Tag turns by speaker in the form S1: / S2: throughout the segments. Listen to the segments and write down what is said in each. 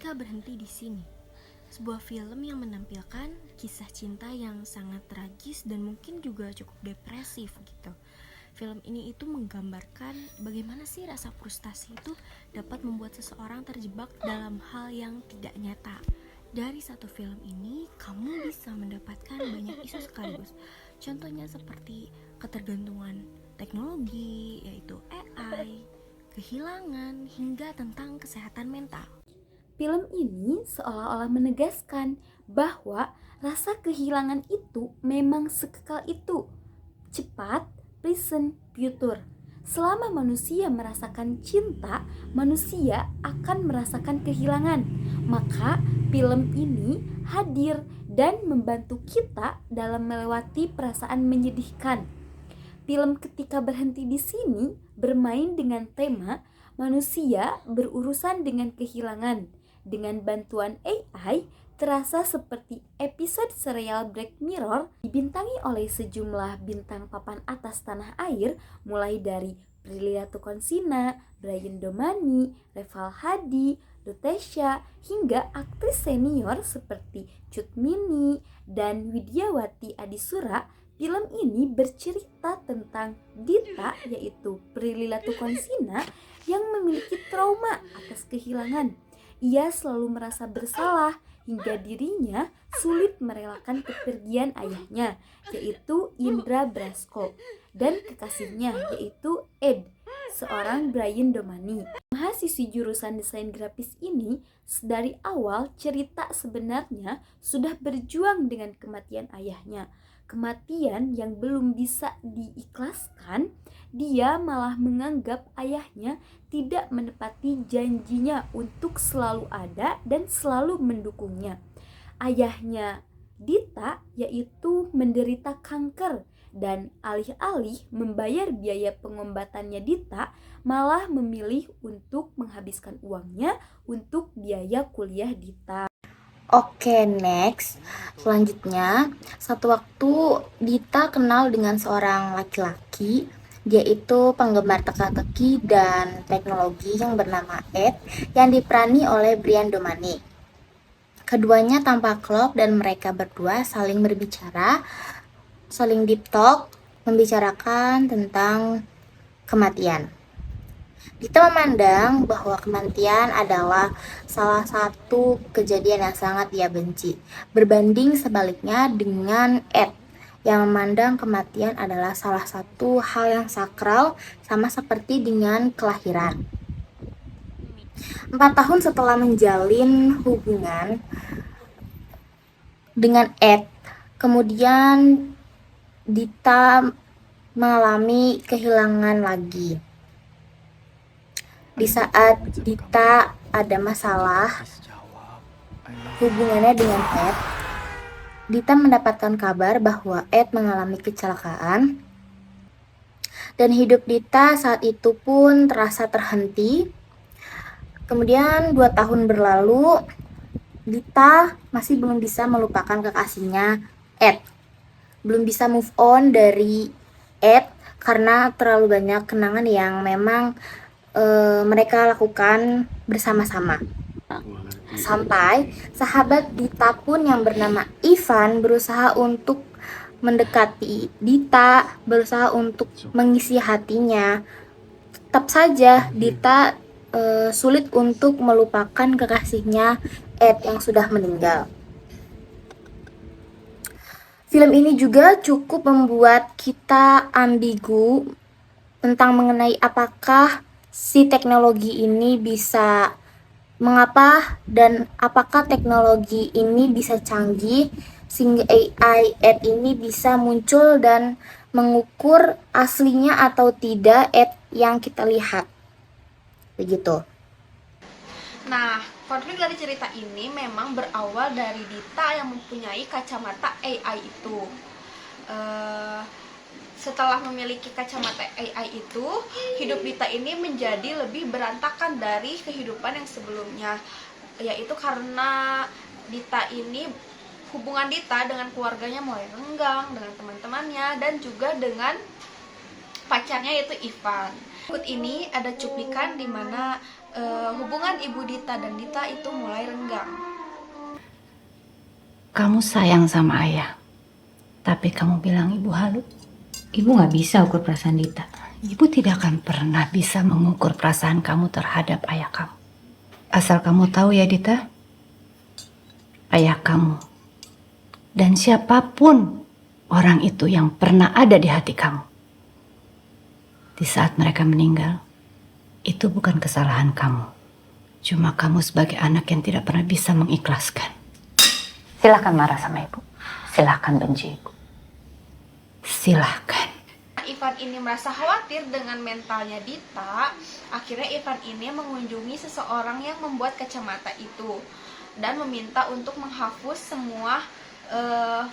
S1: Ketika Berhenti di Sini, sebuah film yang menampilkan kisah cinta yang sangat tragis dan mungkin juga cukup depresif gitu. Film ini itu menggambarkan bagaimana sih rasa frustasi itu dapat membuat seseorang terjebak dalam hal yang tidak nyata. Dari satu film ini, kamu bisa mendapatkan banyak isu sekaligus. Contohnya seperti ketergantungan teknologi, yaitu AI, kehilangan, hingga tentang kesehatan mental.
S2: Film ini seolah-olah menegaskan bahwa rasa kehilangan itu memang sekekal itu. Cepat, present, future. Selama manusia merasakan cinta, manusia akan merasakan kehilangan. Maka film ini hadir dan membantu kita dalam melewati perasaan menyedihkan. Film Ketika Berhenti di Sini bermain dengan tema manusia berurusan dengan kehilangan. Dengan bantuan AI, terasa seperti episode serial Black Mirror dibintangi oleh sejumlah bintang papan atas tanah air, mulai dari Prilly Latuconsina, Brian Domani, Reval Hadi, Lutesha, hingga aktris senior seperti Cut Mini dan Widyawati Adisura. Film ini bercerita tentang Dita, yaitu Prilly Latuconsina, yang memiliki trauma atas kehilangan. Ia selalu merasa bersalah hingga dirinya sulit merelakan kepergian ayahnya, yaitu Indra Brasko, dan kekasihnya, yaitu Ed, seorang Brian Domani. Mahasiswi jurusan desain grafis ini dari awal cerita sebenarnya sudah berjuang dengan kematian ayahnya. Kematian yang belum bisa diikhlaskan, dia malah menganggap ayahnya tidak menepati janjinya untuk selalu ada dan selalu mendukungnya. Ayahnya Dita yaitu menderita kanker, dan alih-alih membayar biaya pengobatannya, Dita malah memilih untuk menghabiskan uangnya untuk biaya kuliah Dita.
S3: Oke, next. Selanjutnya, satu waktu Dita kenal dengan seorang laki-laki. Dia itu penggemar teka-teki dan teknologi yang bernama Ed, yang diperani oleh Brian Domani. Keduanya tampak klop dan mereka berdua saling berbicara, saling deep talk, membicarakan tentang kematian. Dita memandang bahwa kematian adalah salah satu kejadian yang sangat ia benci, berbanding sebaliknya dengan Ed yang memandang kematian adalah salah satu hal yang sakral, sama seperti dengan kelahiran. 4 tahun setelah menjalin hubungan dengan Ed, kemudian Dita mengalami kehilangan lagi. Di saat Dita ada masalah hubungannya dengan Ed, Dita mendapatkan kabar bahwa Ed mengalami kecelakaan, dan hidup Dita saat itu pun terasa terhenti. Kemudian 2 tahun berlalu, Dita masih belum bisa melupakan kekasihnya Ed, belum bisa move on dari Ed karena terlalu banyak kenangan yang memang mereka lakukan bersama-sama. Sampai sahabat Dita pun yang bernama Ivan berusaha untuk mendekati Dita, berusaha untuk mengisi hatinya. Tetap saja Dita sulit untuk melupakan kekasihnya Ed yang sudah meninggal. Film ini juga cukup membuat kita ambigu tentang mengenai apakah si teknologi ini bisa, mengapa dan apakah teknologi ini bisa canggih sehingga AI Ed ini bisa muncul dan mengukur aslinya atau tidak Ed yang kita lihat. Begitu.
S4: Nah, konflik dari cerita ini memang berawal dari Dita yang mempunyai kacamata AI itu. Setelah memiliki kacamata AI itu, hidup Dita ini menjadi lebih berantakan dari kehidupan yang sebelumnya, yaitu karena Dita ini, hubungan Dita dengan keluarganya mulai renggang, dengan teman-temannya, dan juga dengan pacarnya yaitu Ivan. Berikut ini ada cuplikan di mana hubungan Ibu Dita dan Dita itu mulai renggang.
S5: Kamu sayang sama ayah, tapi kamu bilang ibu halu. Ibu gak bisa ukur perasaan Dita. Ibu tidak akan pernah bisa mengukur perasaan kamu terhadap ayah kamu. Asal kamu tahu ya Dita, ayah kamu dan siapapun orang itu yang pernah ada di hati kamu, di saat mereka meninggal, itu bukan kesalahan kamu. Cuma kamu sebagai anak yang tidak pernah bisa mengikhlaskan. Silahkan marah sama ibu, silahkan benci ibu, silahkan.
S4: Ivan ini merasa khawatir dengan mentalnya Dita. Akhirnya Ivan ini mengunjungi seseorang yang membuat kacamata itu dan meminta untuk menghapus semua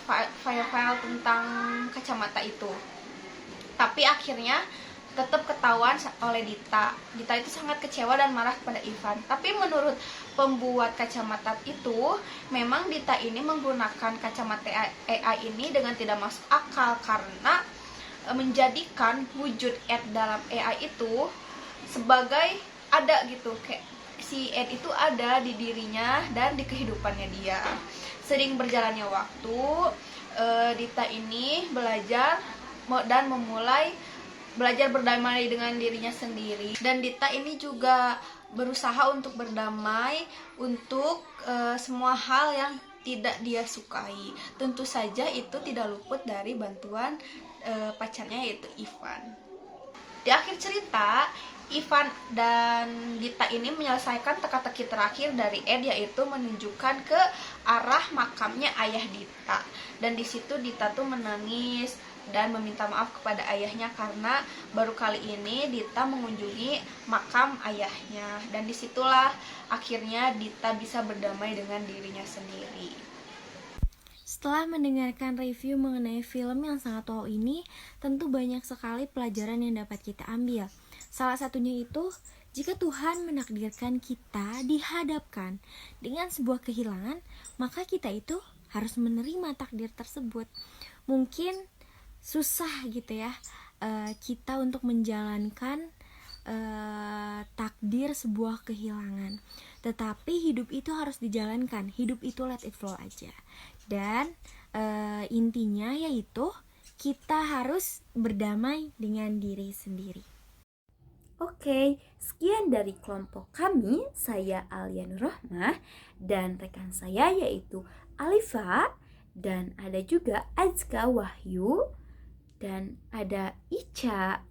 S4: file-file tentang kacamata itu. Tapi akhirnya tetap ketahuan oleh Dita. Dita itu sangat kecewa dan marah kepada Ivan. Tapi menurut pembuat kacamata itu, memang Dita ini menggunakan kacamata AI ini dengan tidak masuk akal karena menjadikan wujud Ed dalam AI itu sebagai ada gitu, kayak si Ed itu ada di dirinya dan di kehidupannya dia. Sering berjalannya waktu, Dita ini belajar dan memulai belajar berdamai dengan dirinya sendiri, dan Dita ini juga berusaha untuk berdamai untuk semua hal yang tidak dia sukai. Tentu saja itu tidak luput dari bantuan pacarnya yaitu Ivan. Di akhir cerita, Ivan dan Dita ini menyelesaikan teka-teki terakhir dari Ed, yaitu menunjukkan ke arah makamnya ayah Dita. Dan di situ Dita tuh menangis dan meminta maaf kepada ayahnya karena baru kali ini Dita mengunjungi makam ayahnya. Dan disitulah akhirnya Dita bisa berdamai dengan dirinya sendiri.
S1: Setelah mendengarkan review mengenai film yang sangat wow ini, tentu banyak sekali pelajaran yang dapat kita ambil. Salah satunya itu, jika Tuhan menakdirkan kita dihadapkan dengan sebuah kehilangan, maka kita itu harus menerima takdir tersebut. Mungkin susah gitu ya kita untuk menjalankan takdir sebuah kehilangan, tetapi hidup itu harus dijalankan. Hidup itu let it flow aja. Dan intinya yaitu kita harus berdamai dengan diri sendiri.
S2: Oke, sekian dari kelompok kami. Saya Alia Nurrohmah dan rekan saya yaitu Alifa, dan ada juga Azka Wahyu, dan ada Ica,